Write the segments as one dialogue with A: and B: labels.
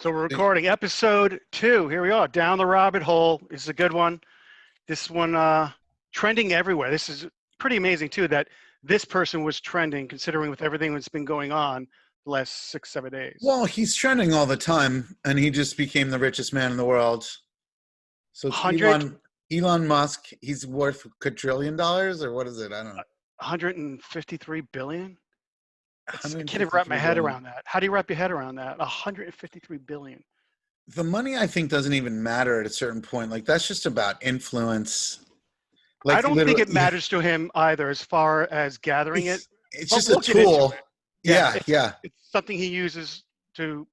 A: So we're recording episode 2. Here we are, Down the Rabbit Hole. This is a good one. This one trending everywhere. This is pretty amazing too that this person was trending considering with everything that's been going on the last 6-7 days.
B: Well, he's trending all the time, and he just became the richest man in the world. So it's
A: 100
B: Elon Musk. He's worth a quadrillion dollars, or what is it? I don't know.
A: 153 billion? I can't even
B: 153
A: wrap my head
B: billion.
A: around that. How do you wrap your head around that? 153 billion.
B: The money, I think, doesn't even matter at a certain point. Like, that's just about influence. Like,
A: I don't think
B: literally-
A: it matters to him either as far as gathering it.
B: It's
A: But
B: just
A: we'll
B: a
A: get into
B: tool.
A: it.
B: Yeah.
A: It's something he uses to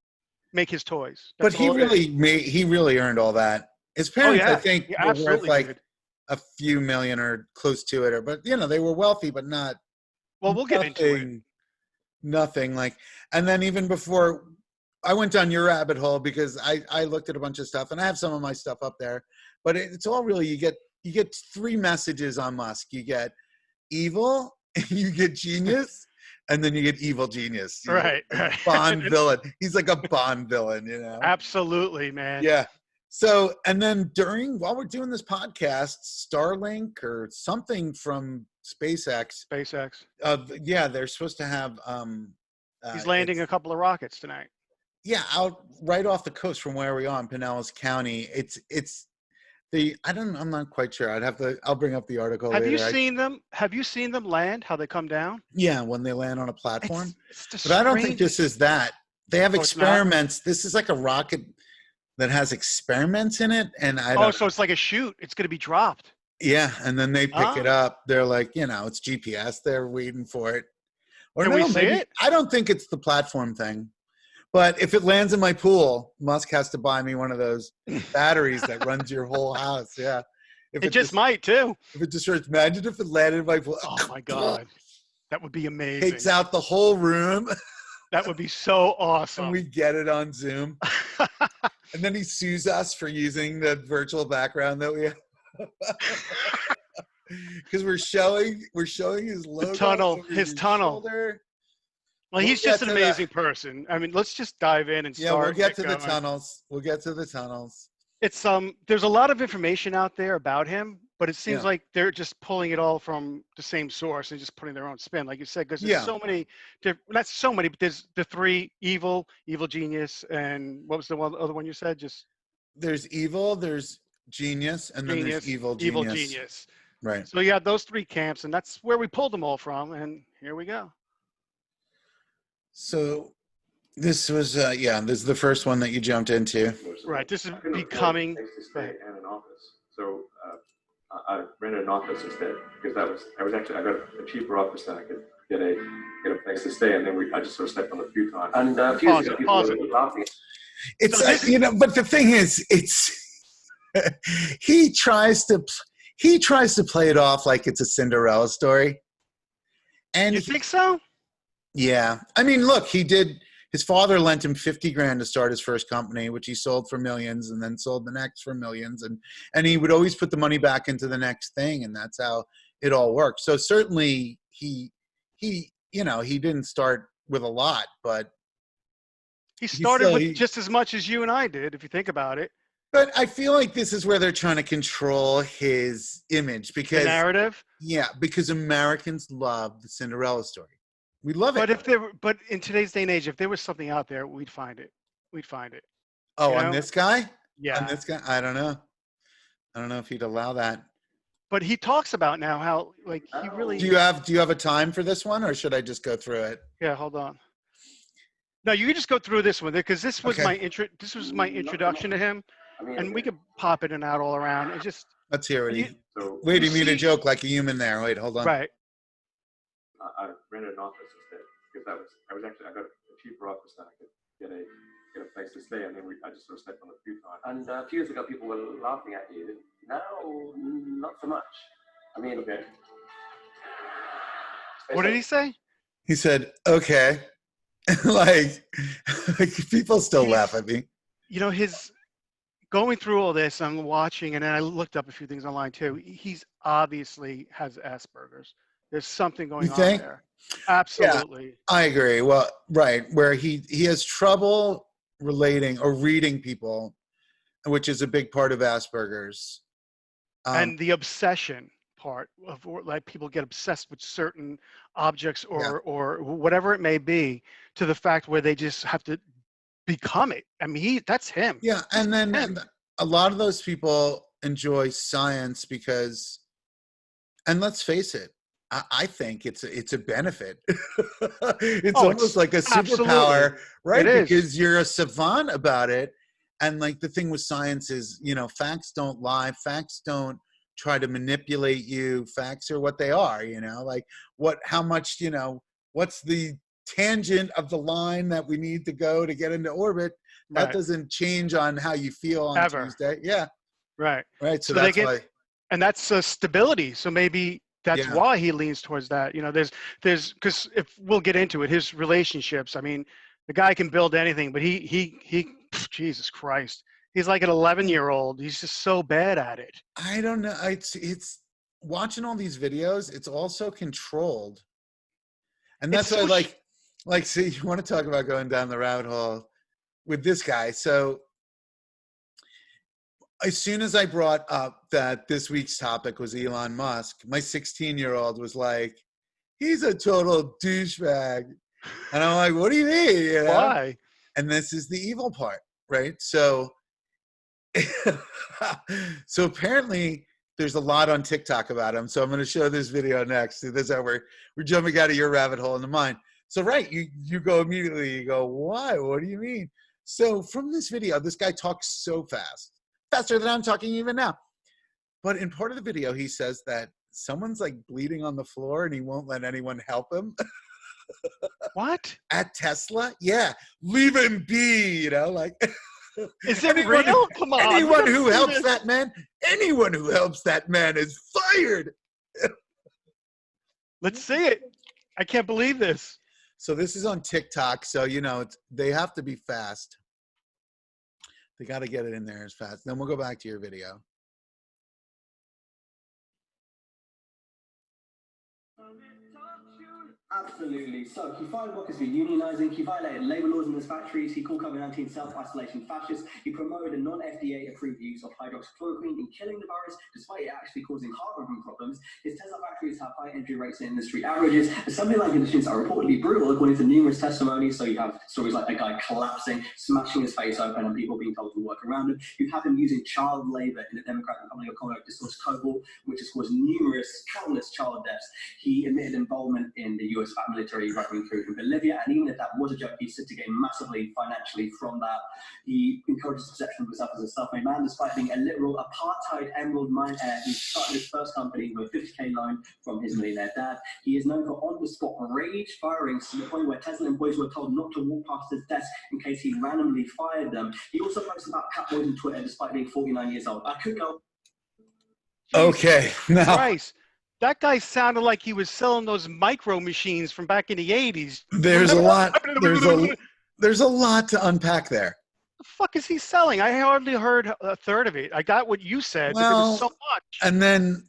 A: make his toys.
B: But
A: That's
B: he
A: all it is.
B: he really earned all that. His parents,
A: yeah.
B: I think,
A: He
B: were worth
A: absolutely
B: like
A: did.
B: a few million or close to it. But they were wealthy, but not.
A: Well, we'll get into it.
B: Nothing like, and then even before I went down your rabbit hole, because I looked at a bunch of stuff, and I have some of my stuff up there, but it's all really, you get 3 messages on Musk. You get evil, you get genius, and then you get evil genius.
A: Right.
B: Bond villain. He's like a Bond villain,
A: Absolutely, man.
B: Yeah. So, and then while we're doing this podcast, Starlink or something from SpaceX. They're supposed to have.
A: He's landing a couple of rockets tonight.
B: Yeah, out right off the coast from where we are in Pinellas County. I'm not quite sure. I'll bring up the article later.
A: Have you seen them land? How they come down?
B: Yeah, when they land on a platform.
A: It's
B: but I don't think this is that. They have experiments. This is like a rocket that has experiments in it, and
A: so it's like a chute. It's going to be dropped.
B: Yeah, and then they pick it up. They're like, it's GPS. They're waiting for it. Or
A: Can we see it?
B: I don't think it's the platform thing. But if it lands in my pool, Musk has to buy me one of those batteries that runs your whole house. Yeah.
A: It just might too.
B: If it destroys, imagine if it landed in my pool.
A: Oh my God. That would be amazing.
B: Takes out the whole room.
A: That would be so awesome.
B: And we get it on Zoom. And then he sues us for using the virtual background that we have. Because we're showing his logo.
A: His tunnel.
B: Shoulder.
A: Well, he's just an amazing person. I mean, let's just dive in and start.
B: Yeah, we'll get to the tunnels.
A: It's there's a lot of information out there about him, but it seems like they're just pulling it all from the same source and just putting their own spin, like you said, because there's so many, not so many, but there's the 3: evil genius, and what was the other one you said? Just
B: there's evil, there's genius, and then there's evil genius.
A: Evil genius.
B: Right.
A: So you have those 3 camps, and that's where we pulled them all from, and here we go.
B: So this was, this is the first one that you jumped into.
A: Right. This is becoming.
C: And an office. So I rented an office instead because I got a cheaper office than I could get a place to stay, and then I just sort of slept on the futon. And
A: Pause it.
C: Laughing.
B: It's but the thing is, he tries to play it off like it's a Cinderella story. And
A: you think so?
B: Yeah. I mean, look, his father lent him $50,000 to start his first company, which he sold for millions, and then sold the next for millions. And he would always put the money back into the next thing. And that's how it all worked. So certainly he didn't start with a lot, but
A: he started with just as much as you and I did, if you think about it.
B: But I feel like this is where they're trying to control his image, because
A: the narrative.
B: Yeah, because Americans love the Cinderella story. We love it.
A: But in today's day and age, if there was something out there, we'd find it.
B: Oh, on this guy?
A: Yeah.
B: On this guy? I don't know. I don't know if he'd allow that.
A: But he talks about now how he really.
B: Do you have a time for this one, or should I just go through it?
A: Yeah, hold on. No, you can just go through this one because this was my introduction to him, and we could pop it and out all around. It just.
B: Let's hear it. Wait, you mean a joke like a human there? Wait, hold on.
A: Right.
C: I rented an office instead because I got a cheaper office than I could get a place to stay, and then I just sort of slept on the futon. And a few years ago, people were laughing at you. Now, not so much. I mean, okay.
A: What did he say?
B: He said, "Okay," like people still laugh at me.
A: His going through all this, I'm watching, and then I looked up a few things online too. He's obviously has Asperger's. There's something going on there. Absolutely.
B: Yeah, I agree. Well, right. Where he has trouble relating or reading people, which is a big part of Asperger's.
A: And the obsession part of, like, people get obsessed with certain objects or whatever it may be, to the fact where they just have to become it. I mean, that's him.
B: Yeah, and then a lot of those people enjoy science because, and let's face it, I think it's a benefit. It's almost like a superpower, right? Because you're a savant about it. And like the thing with science is, you know, facts don't lie. Facts don't try to manipulate you. Facts are what they are, you know, like how much, you know, what's the tangent of the line that we need to go to get into orbit. That doesn't change on how you feel on Tuesday. Yeah.
A: Right.
B: So that's why.
A: And that's stability. So maybe that's why he leans towards that. You know, there's, because if we'll get into it, his relationships, I mean, the guy can build anything, but he Jesus Christ, he's like an 11-year-old. He's just so bad at it.
B: I don't know. It's watching all these videos. It's also controlled, and that's why like, see, you want to talk about going down the rabbit hole with this guy. So as soon as I brought up that this week's topic was Elon Musk, my 16-year-old was like, he's a total douchebag. And I'm like, what do you mean? You know?
A: Why?
B: And this is the evil part, right? So, so apparently there's a lot on TikTok about him. So I'm going to show this video next. See, this is how we're jumping out of your rabbit hole into mine. So, right, you go immediately, you go, why? What do you mean? So from this video, this guy talks so fast, faster than I'm talking even now. But in part of the video, he says that someone's like bleeding on the floor and he won't let anyone help him.
A: What?
B: At Tesla? Yeah. Leave him be, you know, like.
A: Is it real? Come on.
B: Anyone who helps that man is fired.
A: Let's see it. I can't believe this.
B: So this is on TikTok. So, you know, they have to be fast. They got to get it in there as fast. Then we'll go back to your video.
D: Absolutely. So he fired workers for unionizing, he violated labor laws in his factories, he called COVID-19 self-isolation fascist, he promoted a non-FDA approved use of hydroxychloroquine in killing the virus, despite it actually causing heart-rhythm problems. His Tesla factories have high injury rates in industry averages. Assembly line conditions are reportedly brutal, according to numerous testimonies. So you have stories like a guy collapsing, smashing his face open, and people being told to work around him. You have him using child labor in the Democratic Republic of Congo to source cobalt, which has caused countless child deaths. He admitted involvement in the US military right-wing coup in Bolivia, and even if that was a joke, he stood to gain massively financially from that. He encourages the perception of himself as a self-made man, despite being a literal apartheid emerald mine heir who started his first company with a 50K loan from his millionaire dad. He is known for on-the-spot rage firings to the point where Tesla employees were told not to walk past his desk in case he randomly fired them. He also posts about cat boys on Twitter despite being 49 years old. I could go.
B: Okay, now.
A: Christ. That guy sounded like he was selling those micro machines from back in the 80s.
B: There's a lot to unpack there.
A: The fuck is he selling? I hardly heard a third of it. I got what you said, but there was so much.
B: And then,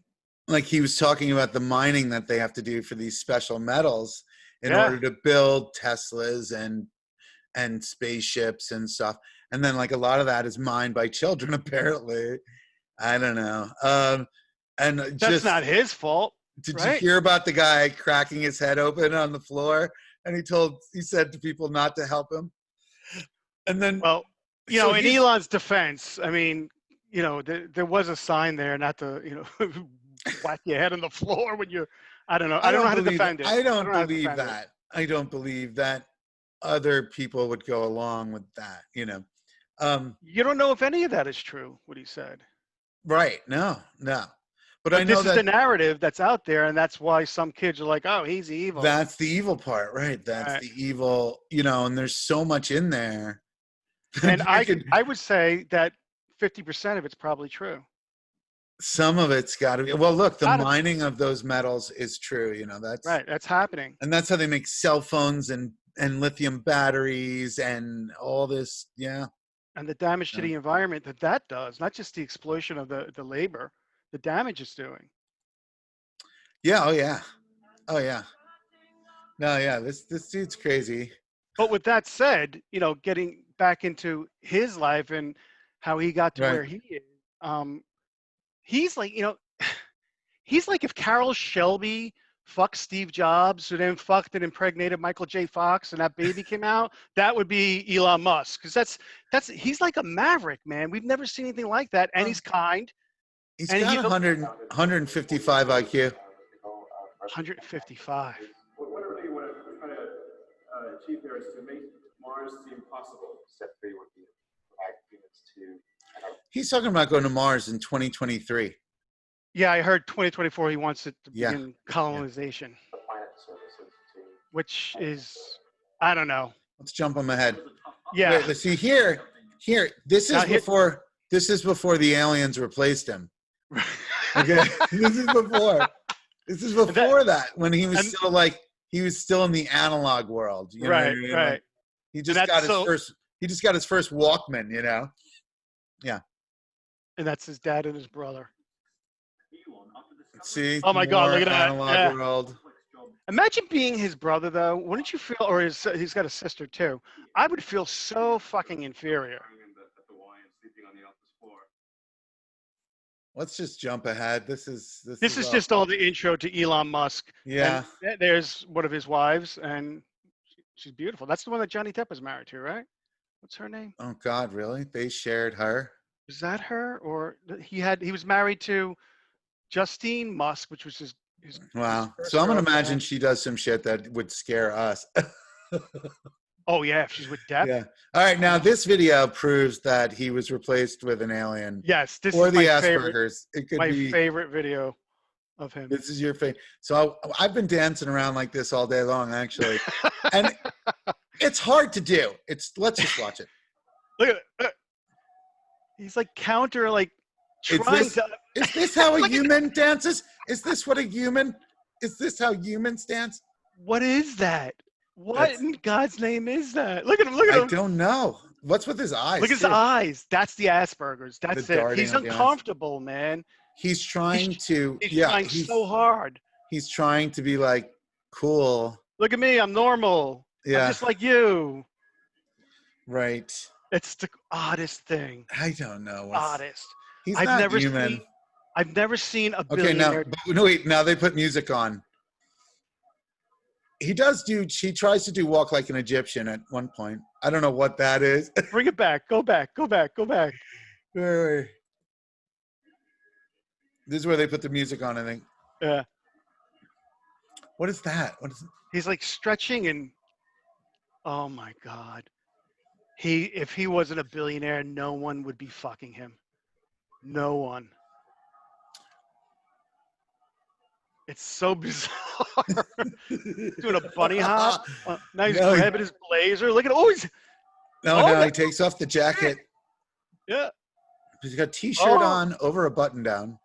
B: like, he was talking about the mining that they have to do for these special metals in order to build Teslas and spaceships and stuff. And then, like, a lot of that is mined by children, apparently. I don't know. And
A: that's not his fault.
B: Did you hear about the guy cracking his head open on the floor? And he said to people not to help him. And then,
A: well, you know, in Elon's defense, I mean, you know, there was a sign there not to, you know, whack your head on the floor when you're. I don't know. I don't know how to defend it.
B: I don't believe that. I don't believe that other people would go along with that. You know.
A: You don't know if any of that is true. What he said.
B: Right. No. But I know
A: this is the narrative that's out there, and that's why some kids are like, "Oh, he's evil."
B: That's the evil part, right? That's the evil, you know. And there's so much in there.
A: And I would say that 50% of it's probably true.
B: Some of it's got to be. Well, look, the mining of those metals is true. You know, that's
A: right. That's happening,
B: and that's how they make cell phones and lithium batteries and all this. Yeah.
A: And the damage to the environment that does, not just the exploitation of the labor. The damage it's doing.
B: Yeah. Oh yeah. No, yeah. This dude's crazy.
A: But with that said, you know, back into his life and how he got to
B: Right.
A: where he is. He's like, he's like if Carol Shelby fucked Steve Jobs, who then fucked and impregnated Michael J. Fox, and that baby came out. That would be Elon Musk, because he's like a maverick, man. We've never seen anything like that, and he's kind.
B: He's
A: and
B: got 155 IQ.
A: 155.
C: What really you want to try to achieve there is to make Mars seem possible. Step 3 would be provide humans to.
B: He's talking about going to Mars in 2023.
A: Yeah, I heard 2024 he wants it to begin colonization, which is, I don't know.
B: Let's jump him ahead.
A: Yeah.
B: Wait, let's see here. This is before the aliens replaced him. Okay, this is before. This is before that, when he was still like, he was still in the analog world. You know what I mean?
A: Right.
B: Like, he just got his first. He just got his first Walkman. You know. Yeah.
A: And that's his dad and his brother.
B: See.
A: Oh my God! Look at that.
B: Analog world.
A: Imagine being his brother, though. Wouldn't you feel? Or he's got a sister too. I would feel so fucking inferior.
B: Let's just jump ahead. This is
A: just all the intro to Elon Musk.
B: Yeah.
A: And there's one of his wives, and she's beautiful. That's the one that Johnny Depp is married to, right? What's her name?
B: Oh God, really? They shared her?
A: Is that her? Or he was married to Justine Musk, which was his
B: wow.
A: his
B: So I'm gonna
A: girlfriend.
B: imagine she does some shit that would scare us.
A: Oh yeah, if she's with Depp.
B: Yeah. All right. Now this video proves that he was replaced with an alien.
A: Yes, this
B: or
A: is
B: the
A: my
B: Asperger's. It could
A: my
B: be
A: favorite video of him.
B: This is your favorite. So I've been dancing around like this all day long, actually, and it's hard to do. Let's just watch it.
A: Look at it. He's like trying to.
B: Is this how a human dances? Is this what a human? Is this how humans dance?
A: What is that? What in God's name is that? Look at him. Look at him.
B: I don't know. What's with his eyes?
A: Look at his eyes. That's the Asperger's. That's it. He's uncomfortable, man.
B: He's trying to.
A: He's trying so hard.
B: He's trying to be like cool.
A: Look at me. I'm normal.
B: Yeah.
A: I'm just like you.
B: Right.
A: It's the oddest thing.
B: I don't know.
A: Oddest.
B: He's not human.
A: I've never seen a billionaire.
B: Okay, no, wait. Now they put music on. He tries to do Walk Like an Egyptian at one point. I don't know what that is.
A: Bring it back. Go back. Wait.
B: This is where they put the music on, I think.
A: Yeah.
B: What is that?
A: He's like stretching and, oh my God. If he wasn't a billionaire, no one would be fucking him. No one. It's so bizarre. Doing a bunny hop. Now he's grabbing his blazer. Look at he's.
B: No, he takes off the jacket.
A: Yeah.
B: He's got a t-shirt on over a button down.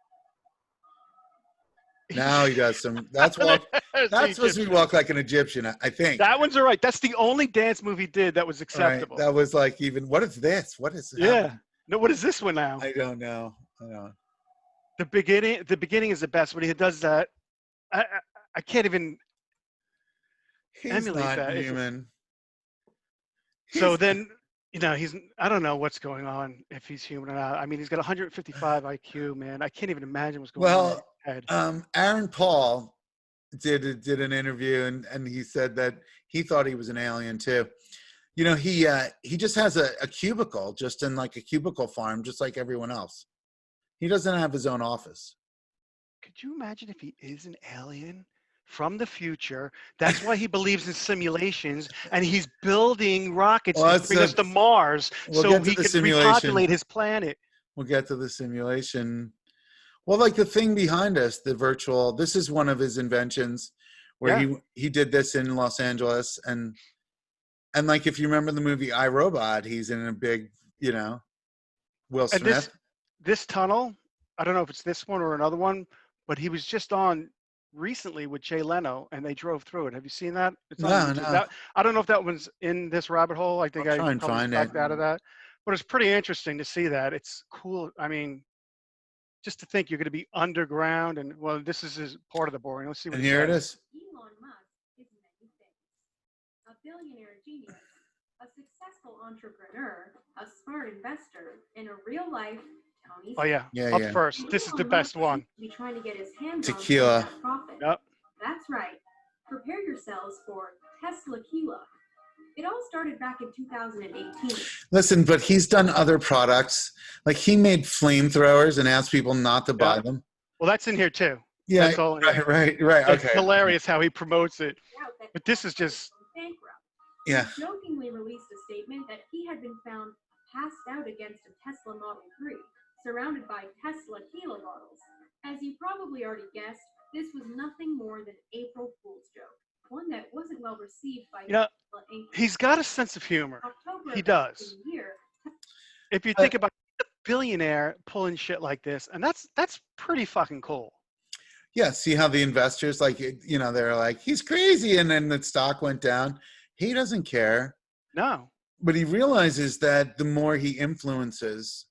B: Now he does some. That's supposed to be Walk Like an Egyptian, I think.
A: That one's all right. That's the only dance move he did that was acceptable.
B: Right. That was like what is this? What is?
A: Yeah.
B: Happening?
A: No, what is this one now?
B: I don't know.
A: The beginning is the best when he does that. I can't even emulate that.
B: He's not human.
A: So then, I don't know what's going on, if he's human or not. I mean, he's got 155 IQ, man. I can't even imagine what's going on in his head.
B: Aaron Paul did an interview, and he said that he thought he was an alien too. He just has a cubicle, just in like a cubicle farm, just like everyone else. He doesn't have his own office.
A: Could you imagine if he is an alien from the future? That's why he believes in simulations, and he's building rockets to bring us to Mars so he can repopulate his planet.
B: We'll get to the simulation. Well, like the thing behind us, the virtual, this is one of his inventions where he did this in Los Angeles. And like, if you remember the movie I, Robot, he's in a big, Will Smith.
A: This tunnel, I don't know if it's this one or another one, but he was just on recently with Jay Leno, and they drove through it. Have you seen that? It's on
B: no.
A: I don't know if that one's in this rabbit hole. I think
B: I'll try and find it.
A: Out of that. But it's pretty interesting to see that. It's cool. I mean, just to think you're going to be underground, and this is part of the boring. Let's see what.
B: And here it is.
E: Elon Musk is many things. A billionaire genius, A successful entrepreneur, a smart investor, and a real-life Tony.
A: Oh yeah,
B: Yeah,
A: up
B: yeah.
A: first. This is the best one.
E: Be trying to get his hands
B: Tequila.
E: on that profit.
A: Yep.
E: That's right. Prepare yourselves for Tesla Tequila. It all started back in 2018.
B: Listen, but he's done other products. Like he made flamethrowers and asked people not to buy them.
A: Well, that's in here too.
B: Yeah,
A: that's all in here.
B: Right.
A: It's
B: Okay.
A: hilarious how he promotes it. But this is just.
B: Yeah.
E: He jokingly released a statement that he had been found passed out against a Tesla Model 3, surrounded by Tesla Tequila bottles. As you probably already guessed, this was nothing more than April Fool's joke, one that wasn't well received by Tesla Inc.
A: He's got a sense of humor.
E: October
A: He does.
E: Year,
A: if you think about a billionaire pulling shit like this, and that's pretty fucking cool.
B: Yeah, see how the investors, like, you know, they're like, he's crazy, and then the stock went down. He doesn't care.
A: No.
B: But he realizes that the more he influences,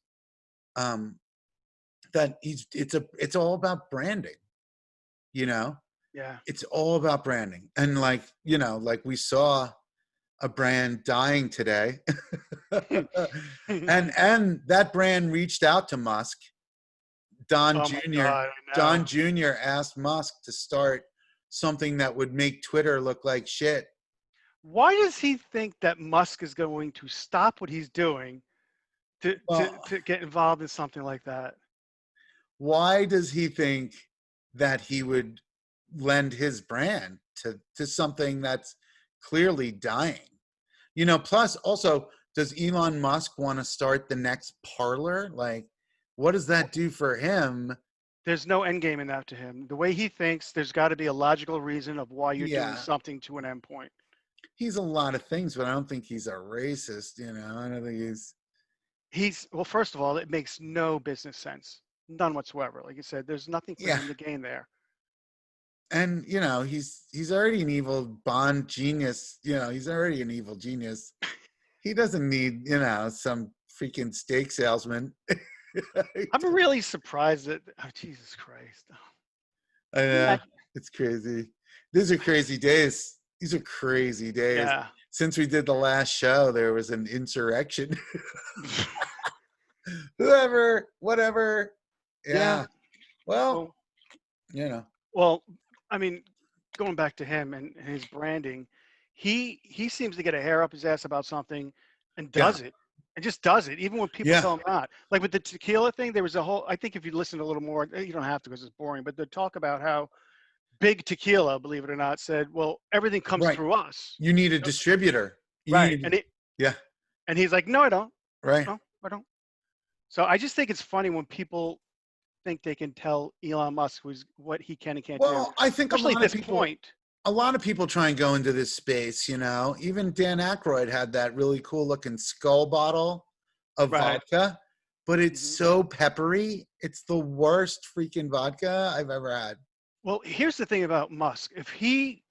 B: that it's all about branding, you know?
A: Yeah.
B: It's all about branding. And like, you know, like we saw a brand dying today. and that brand reached out to Musk. Don Jr. asked Musk to start something that would make Twitter look like shit.
A: Why does he think that Musk is going to stop what he's doing to get involved in something like that?
B: Why does he think that he would lend his brand to something that's clearly dying? You know, plus also, does Elon Musk want to start the next Parler? Like, what does that do for him?
A: There's no end game in that to him. The way he thinks, there's got to be a logical reason of why you're doing something to an endpoint.
B: He's a lot of things, but I don't think he's a racist, you know? I don't think
A: he's well, first of all, it makes no business sense. None whatsoever. Like you said, there's nothing for him to gain there.
B: And, you know, he's already an evil Bond genius. You know, he's already an evil genius. He doesn't need, you know, some freaking steak salesman.
A: I'm really surprised that, oh, Jesus Christ.
B: I know. It's crazy. These are crazy days. These are crazy days.
A: Yeah.
B: Since we did the last show, there was an insurrection. Whoever, whatever. Yeah. Well, you know.
A: Well, I mean, going back to him and his branding, he seems to get a hair up his ass about something and does it. And just does it, even when people tell him not. Like with the tequila thing, there was a whole, I think if you listen a little more, you don't have to because it's boring, but the talk about how big tequila, believe it or not, said, well, everything comes through us.
B: You need a distributor.
A: And he's like, no, I don't.
B: Right.
A: No, I don't. So I just think it's funny when people think they can tell Elon Musk what he can and can't do.
B: Well, I think
A: especially at this point.
B: A lot of people try and go into this space, you know. Even Dan Aykroyd had that really cool looking skull bottle of vodka, but it's so peppery. It's the worst freaking vodka I've ever had.
A: Well, here's the thing about Musk. If he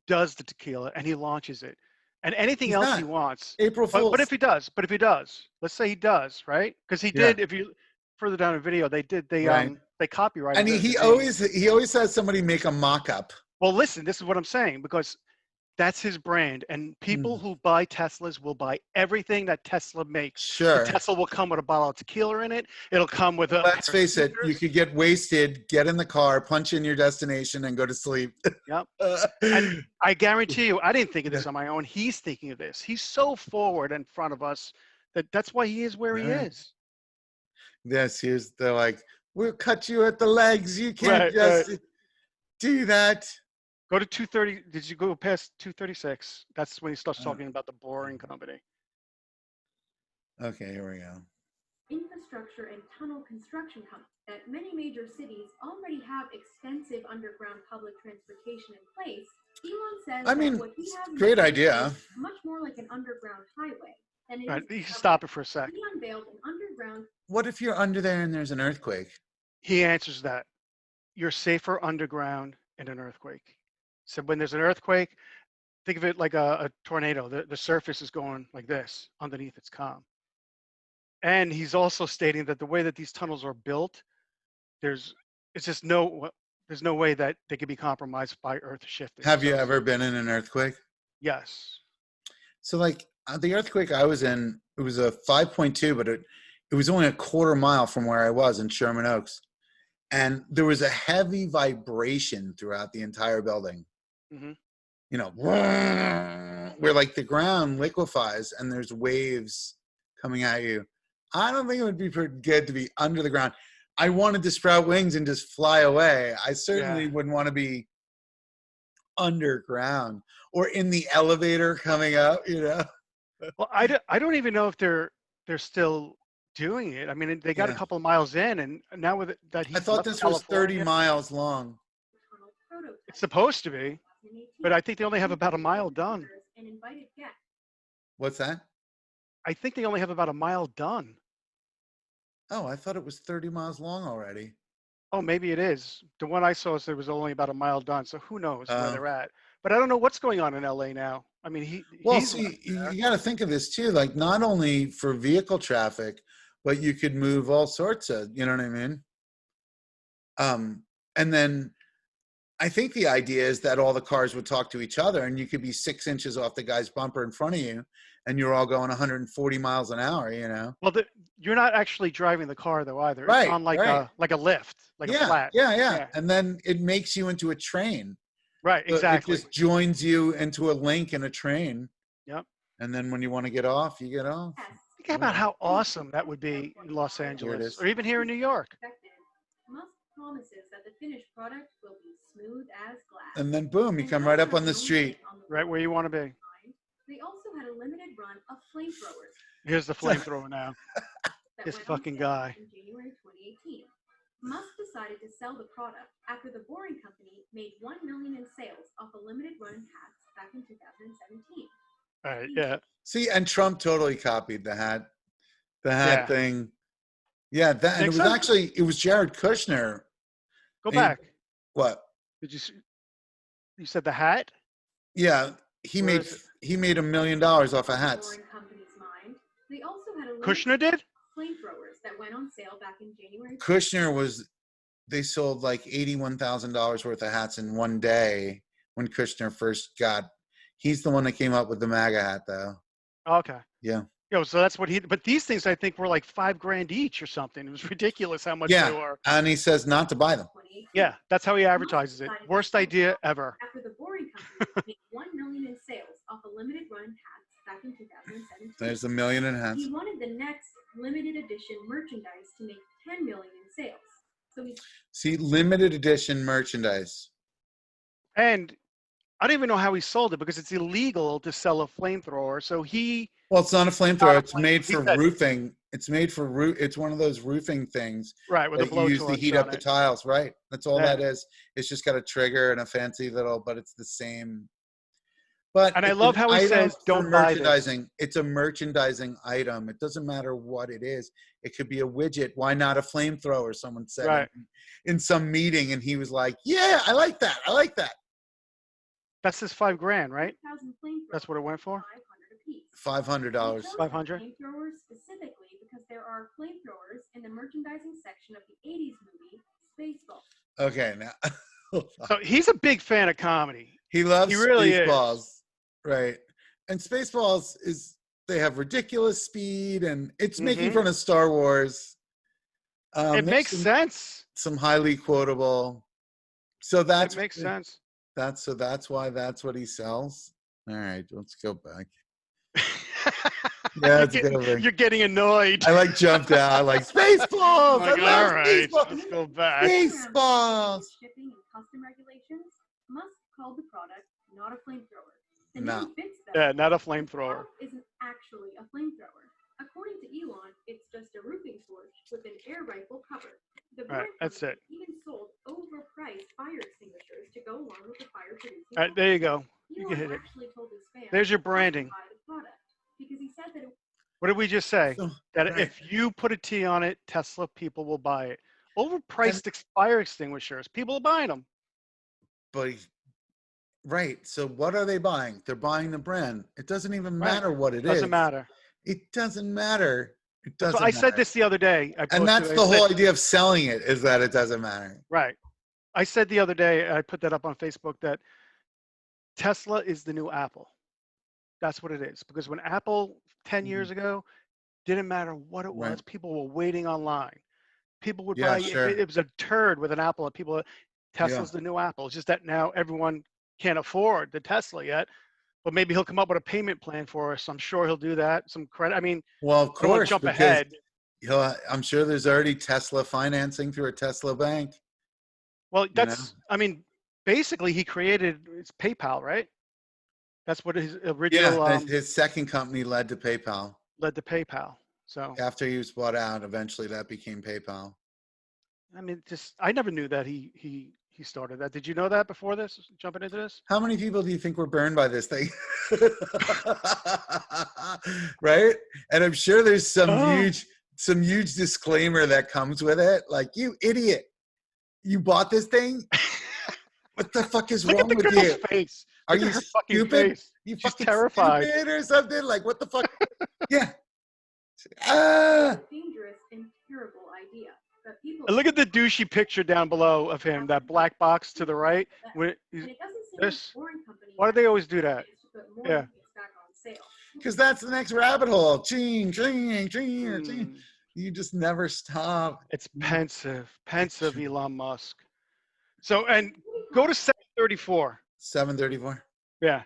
A: does the tequila and he launches it and anything else he wants,
B: April Fool's.
A: But if he does, let's say he does, right? Because he did, if you further down the video, they copyrighted
B: and he always has somebody make a mock-up.
A: Well, listen, this is what I'm saying, because that's his brand, and people who buy Teslas will buy everything that Tesla makes.
B: Sure.
A: The Tesla will come with a bottle of tequila in it. It'll come with a.
B: Let's face it, you could get wasted, get in the car, punch in your destination, and go to sleep.
A: Yep. And I guarantee you, I didn't think of this on my own. He's thinking of this. He's so forward in front of us that's why he is where he is.
B: Yes, they're like, we'll cut you at the legs. You can't do that.
A: Go to 230. Did you go past 236? That's when he starts talking about the boring company.
B: Okay, here we go.
E: Infrastructure and tunnel construction companies that many major cities already have extensive underground public transportation in place. Elon says what he has
B: great idea.
E: Much more like an underground highway.
A: Right, you can stop it for a sec.
E: He unveiled an underground.
B: What if you're under there and there's an earthquake?
A: He answers that. You're safer underground in an earthquake. So when there's an earthquake, think of it like a tornado. The surface is going like this. Underneath it's calm. And he's also stating that the way that these tunnels are built, there's no way that they could be compromised by earth shifting.
B: Have you ever been in an earthquake?
A: Yes.
B: So like the earthquake I was in, it was a 5.2, but it was only a quarter mile from where I was in Sherman Oaks. And there was a heavy vibration throughout the entire building.
A: Mm-hmm.
B: You know, where like the ground liquefies and there's waves coming at you. I don't think it would be pretty good to be under the ground. I wanted to sprout wings and just fly away. I certainly wouldn't want to be underground or in the elevator coming up, you know.
A: Well, I don't even know if they're still doing it. I mean, they got a couple of miles in, and now with that
B: I thought this was 30 miles long.
A: It's supposed to be, but I think they only have about a mile done.
B: What's that?
A: I think they only have about a mile done.
B: Oh, I thought it was 30 miles long already.
A: Oh, maybe it is. The one I saw said it was only about a mile done, so who knows where they're at. But I don't know what's going on in LA now. I mean,
B: you got to think of this too, like not only for vehicle traffic, but you could move all sorts of, you know what I mean? And then I think the idea is that all the cars would talk to each other and you could be 6 inches off the guy's bumper in front of you and you're all going 140 miles an hour, you know?
A: Well, you're not actually driving the car though either.
B: Right,
A: it's on like a lift, like a flat.
B: Yeah. And then it makes you into a train.
A: Right, exactly.
B: It just joins you into a link in a train.
A: Yep.
B: And then when you want to get off, you get off.
A: Think about how awesome that would be in Los Angeles or even here in New York.
E: Musk promises that the finished product will be smooth as glass.
B: And then boom, you come right up on the street.
A: Right where you want to be.
E: They also had a limited run of flamethrowers.
A: Here's the flamethrower now. This fucking guy.
E: In January 2018. Musk decided to sell the product after the Boring Company made $1 million in sales off a limited run hats back in 2017.
A: All right, yeah.
B: See, and Trump totally copied the hat thing. Yeah, that and it was Jared Kushner.
A: Go back.
B: What?
A: Did you said the hat?
B: Yeah, he made $1 million off of hats.
E: Boring Company's mind. They also had a
A: Kushner did?
E: Flamethrowers that went on sale back in January.
B: Kushner they sold like $81,000 worth of hats in one day when Kushner first he's the one that came up with the MAGA hat though.
A: Okay.
B: Yeah.
A: So that's what but these things I think were like $5,000 each or something. It was ridiculous how much they were.
B: And he says not to buy them.
A: Yeah, that's how he advertises it. Worst idea ever.
E: After the Boring Company made $1 million in sales off a limited run hats back in 2017.
B: There's $1 million in hats.
E: He wanted the next limited edition merchandise to make $10 million in sales. So
B: limited edition merchandise.
A: And I don't even know how he sold it because it's illegal to sell a flamethrower. So
B: well, it's not a flamethrower. It's made for roofing. It's made for It's one of those roofing things.
A: Right, with a blowtorch.
B: You use to heat up the tiles. Right. That's all that is. It's just got a trigger and a fancy but it's the same. And
A: I love how he says, "Don't buy this."
B: It's a merchandising item. It doesn't matter what it is. It could be a widget. Why not a flamethrower? Someone said in some meeting, and he was like, "Yeah, I like that. I like that."
A: That's his $5,000, right? That's what it went for.
B: $500.
E: $500. Flamethrowers specifically because there are flamethrowers in the merchandising section of the '80s movie Spaceballs.
B: Okay, now.
A: So he's a big fan of comedy.
B: He loves Spaceballs. Right. And Spaceballs they have ridiculous speed and it's making fun of Star Wars.
A: It makes sense.
B: Some highly quotable. So that
A: makes sense.
B: That's why that's what he sells. All right, let's go back. Yeah,
A: you're getting annoyed.
B: I jumped out. I like Spaceballs.
A: All right, let's go back.
B: Spaceballs.
E: Shipping and custom regulations. Musk called the product not a flamethrower. The name fits that.
A: Yeah, not a flamethrower.
E: Isn't actually a flamethrower. According to Elon, it's just a roofing torch with an air rifle cover. The
A: that's it.
E: Even sold overpriced fire extinguishers to go along with the fire producing.
A: All right, there you go. You can hit it.
E: Told his fans
A: there's your branding.
E: to buy the product because he said that
A: what did we just say? That if you put a T on it, Tesla people will buy it. Overpriced fire extinguishers, people are buying them.
B: But right. So what are they buying? They're buying the brand. It doesn't even matter what it is.
A: Doesn't matter.
B: It doesn't matter. It doesn't
A: I said this the other day.
B: And that's the whole idea of selling it is that it doesn't matter.
A: Right. I said the other day, I put that up on Facebook, that Tesla is the new Apple. That's what it is. Because when Apple 10 years ago, didn't matter what it was,
B: Right.
A: people were waiting online. People would
B: Yeah,
A: buy, if
B: sure.
A: it was a turd with an Apple, and people,
B: Yeah.
A: Tesla's the new Apple. It's just that now everyone can't afford the Tesla yet, but maybe he'll come up with a payment plan for us. I'm sure he'll do that. Some credit. I mean,
B: Well, of
A: I don't want to
B: course,
A: jump
B: because
A: ahead.
B: I'm sure there's already Tesla financing through a Tesla bank.
A: Well,
B: You know.
A: I mean, basically he created, it's PayPal, right? That's what his
B: Yeah,
A: original
B: his second company led to PayPal.
A: led to PayPal. So,
B: After he was bought out, eventually that became PayPal.
A: I mean, just, I never knew that he started that. Did you know that before this, jumping into this?
B: How many people do you think were burned by this thing? Right? And I'm sure there's some
A: Oh,
B: huge disclaimer that comes with it. Like, you idiot, you bought this thing? What the fuck is
A: look at
B: wrong
A: the
B: with
A: girl's
B: you?
A: face.
B: Are
A: Look
B: you
A: at her fucking
B: stupid?
A: face.
B: You
A: She's
B: fucking
A: terrified.
B: stupid or something? Like, what the fuck? Yeah. Ah.
E: Dangerous and terrible idea. But people
A: And look at the douchey picture down below of him, that black box to the right. When
E: and it doesn't seem
A: this,
E: like foreign companies
A: why do they always do that?
E: to put more
A: Yeah.
E: things back on sale.
B: Because that's the next rabbit hole. Ching, ching, ching, ching.
A: Hmm.
B: You just never stop.
A: It's pensive Elon Musk. So, and go to 734.
B: 734.
A: Yeah.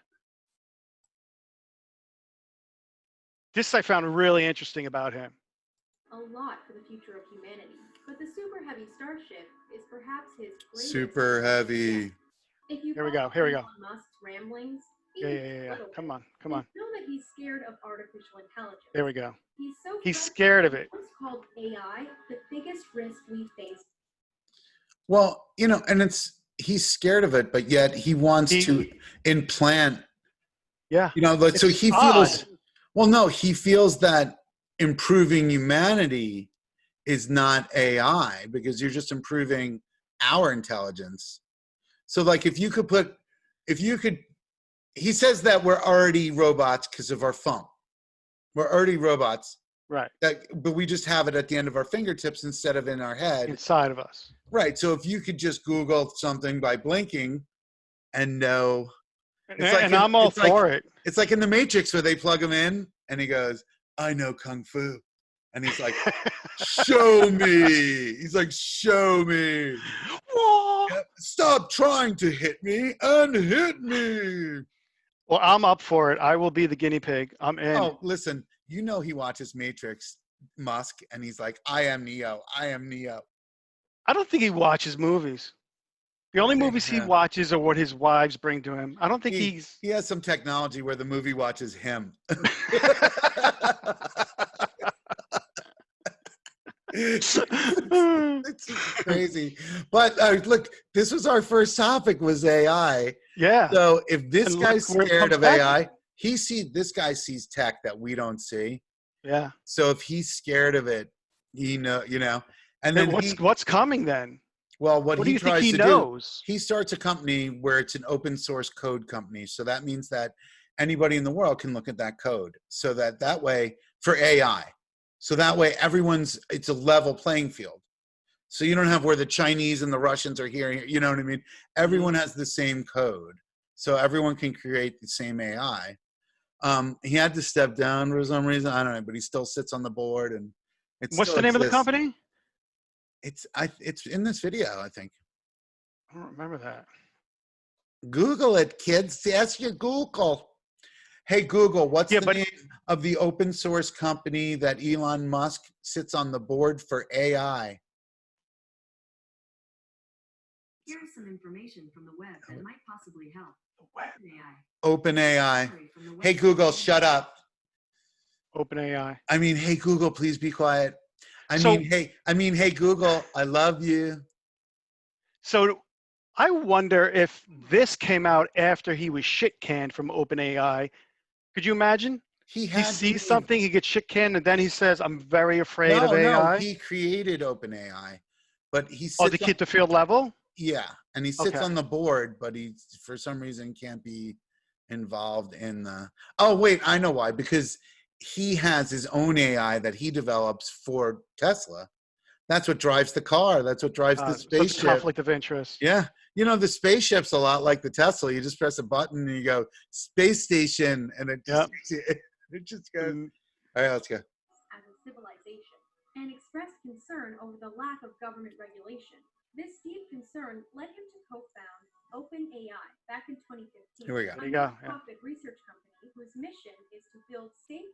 A: This I found really interesting about him.
E: A lot for the future of humanity, but the Super Heavy Starship is perhaps his greatest.
B: Super heavy.
E: If you
A: Here we
E: follow
A: go. Here we go.
E: Elon Musk's ramblings,
A: Yeah.
E: even a little
A: Come
E: bit,
A: on.
E: you know that he's scared of artificial intelligence.
A: There we go. He's
E: So
A: scared of it.
E: What's called AI, the biggest risk we face.
B: Well, and he's scared of it, but yet he wants to implant.
A: Yeah.
B: So he feels. Well, no, he feels that improving humanity is not AI because you're just improving our intelligence. So, like, he says that we're already robots because of our phone. We're already robots.
A: Right.
B: But we just have it at the end of our fingertips instead of in our head.
A: Inside of us.
B: Right. So if you could just Google something by blinking and know.
A: I'm all for it.
B: It's like in The Matrix where they plug him in and he goes, I know Kung Fu. And he's like, show me. He's like, show me. Stop trying to hit me and hit me.
A: Well, I'm up for it. I will be the guinea pig. I'm in.
B: Oh, listen, he watches Matrix, Musk, and he's like, I am Neo. I am Neo.
A: I don't think he watches movies. The only movies he watches are what his wives bring to him. I don't think
B: he has some technology where the movie watches him. It's crazy. But look, this was our first topic was AI.
A: Yeah.
B: So if this guy's scared of AI, this guy sees tech that we don't see.
A: Yeah.
B: So if he's scared of it, and then
A: what's coming then?
B: Well, what he tries to do, he starts a company where it's an open source code company. So that means that anybody in the world can look at that code. So that way for AI. So that way it's a level playing field. So you don't have where the Chinese and the Russians are here. You know what I mean? Everyone has the same code. So everyone can create the same AI. He had to step down for some reason. I don't know, but he still sits on the board and
A: what's the name of the company?
B: It's in this video, I think.
A: I don't remember that.
B: Google it, kids. Ask your Google. Hey, Google, what's the name of the open source company that Elon Musk sits on the board for AI?
F: Here's some information from the web that might possibly help.
B: OpenAI. Hey, Google, shut up.
A: OpenAI.
B: I mean, hey, Google, please be quiet. I mean, hey, Google, I love you.
A: So I wonder if this came out after he was shit canned from OpenAI. Could you imagine? He sees something, he gets shit canned, and then he says, I'm very afraid of AI.
B: No, he created OpenAI. But he sits
A: to keep the field level?
B: Yeah, and he sits on the board, but he, for some reason, can't be involved in the... Oh, wait, I know why. Because he has his own AI that he develops for Tesla That's what drives the car. That's what drives the spaceship.
A: Such a conflict of interest.
B: Yeah. You know, the spaceship's a lot like the Tesla. You just press a button and you go, space station, and it just, it just goes. All right, let's go.
E: As a civilization, and expressed concern over the lack of government regulation. This deep concern led him to co-found OpenAI back in 2015.
B: Here we go.
E: A nonprofit research company whose mission is to build safe